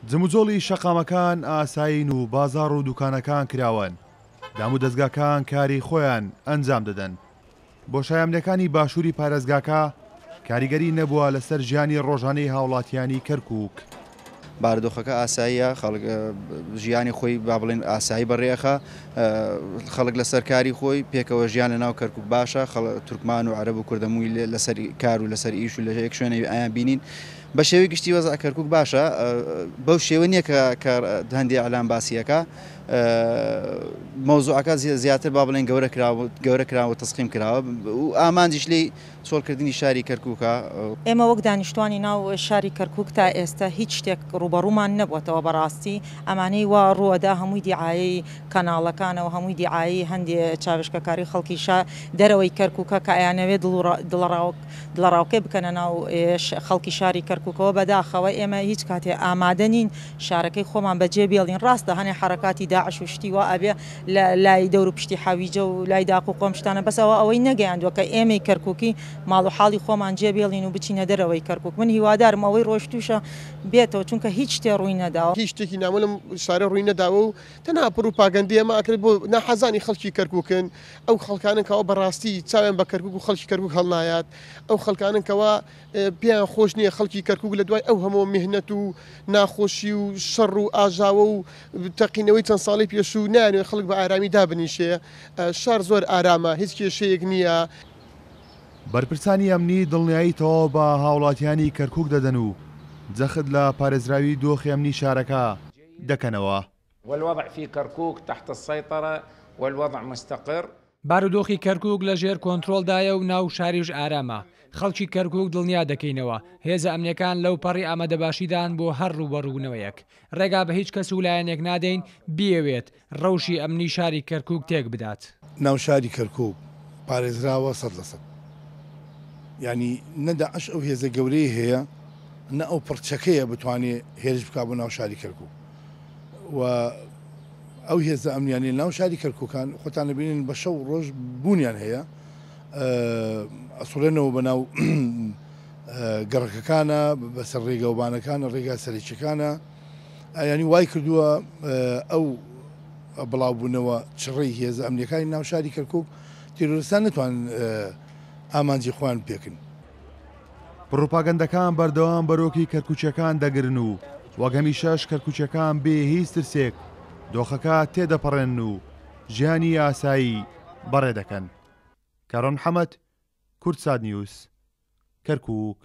جموجۆڵی شەقامەکان ئاساین و بازاڕ و دوکانەکان کراون. دام و دەستگاکان کاری خۆیان ئەنجام دەدەن. بۆ شایەمنەکانی باشووری پارێزگاکە کاریگەری نەبووە لەسەر ژیانی ڕۆژانەی هاوڵاتیانی کەرکووک. بارودۆخەکە ئاساییە، ژیانی خۆی با بڵێن ئاسایی بەڕێخە، خەڵک لەسەر کاری خۆی پێکەوە ژیان لە ناو کەرکووک باشە، تورکمان و عەرەب و کوردەمووی لەسەر کار و لەسەر ئیش و لە یەک شوێنەوە ئایان بینین. بە شێوەی گشتی وەزع کەرکووک باشە، بەو شێوە نییە کە هەندێک ئەلان باسیەکە مەوزوعەکە زیاتر با بڵێن گەورە کراوە تەسقیم کراوە و ئامانجیش لێی چۆڵکردنی شاری کەرکووکە. ئێمە وەک دانیشتوانی ناو شاری کەرکووک تا ئێستا هیچ شتێک ڕوبەڕوومان نەبووەتەوە بەڕاستی. ئەمانەی وا ڕووەدا هەمووی دیعایی کەناڵەکانەوە هەمووی دیعایی هەندێک چاوشکەکاری خەڵکیشا دەرەوەی کەرکووکە کە ئەیانەوێت دڵڕاوکەی بکەنە ناو خەڵکی شاری کەرکووکەوە بەداخەوە ئێمە هیچ کاتێ ئامادە نین شارەکەی خۆمان بەجێ بێڵین. ڕاستە هەنێ حرکاتی داعش و شتی وا ئەبێ لای دەور و پشتی حاویجە و لای داق و قۆم شتانە بەسەوە ئەوەی نەگەیاندووە کە ئێمەی کەرکووکی ماڵ و حاڵی خۆمان جێ بێڵین و بچینە دەرەوەی کەرکووک. من هیوادارم ئەوەی ڕۆژتوشە بێتەوە چونکە هیچ شتێ ڕووی نەداوە، هیچ شتێکی نامە لەم شارە ڕووی نەداوە و تەنها پروپاگەندی ئەمە ئەکرێت بۆ ناحەزانی خەڵکی کەرکووکن. ئەو خەڵکانن کەەوە بەڕاستی چاویان بە کەرکووک و خەڵکی کەرکووک هەڵنایات، ئەو خەڵکانن کەەوە پێیان خۆش نییە خەڵکی کەرکووک لە دوای ئەو هەموو میهنەت و ناخۆشی و شەڕ و ئاژاوە و تەقینەوەی چەند ساڵی پێشوو نانوێت خەڵک بە ئارامی دابنیشێ. شار زۆر ئارامە، هیچ کێشەیەک نییە. بەرپرسانی ئەمنی دڵنیاییتەوە بە هاوڵاتیانی کەرکووک دەدەن و جەخت لە پارێزراوی دۆخی ئەمنی شارەکە دەکەنەوە. والوضع في كركوك تحت السيطرة والوضع مستقر. بارودۆخی کەرکووک لە ژێر کۆنتترۆلدایە و ناو شاریش ئارامە. خەڵکی کەرکووک دڵنیا دەکەینەوە هێزە ئەمنیەکان لەو پەڕی ئامادەباشیدان بۆ هەر ڕوبەڕوونەوەیەک. ڕێگا بە هیچ کەس وولایەنێک نادەین بیەوێت ڕەوشی ئەمنی شاری کەرکووک تێک بدات. ناو شاری کەرکووک پارێزراوە 100%. ینی نەداعش ئەو هێزە گەورەی هەیە نە ئەو پڕچەکەیە بتوانێت هێرش بک بۆ ناو شاری کەرکووک و ئەو هێزە ئەمنیانی ناو شاری کەرکووکان خۆتان نبینین بە شەو ڕۆژ بوونیان هەیە ئەسوڵێنەوە بە ناو گەڕەکەکانە بەسەر ڕێگەوبانەکانە ڕێگا سەرچەکانە ینی وای کردووە ئەو بڵاوبوونەوە چڕێی هێزە ئەمنیەکانی ناو شاری کەرکووک تیرۆریستان نتوان ئامانجی خۆیان پێکن. پڕۆپاگەندەکان بەردەوام بەرۆکی کەرکووچەکان دەگرن و وەگەمیشەش کەرکووچەکان بێ هیچ ترسێک دۆخەکە تێدەپەڕێن و ژیانی ئاسایی بەڕێ دەکەن. کارۆن حەمەد، کورتساد نیوز، کەرکووک.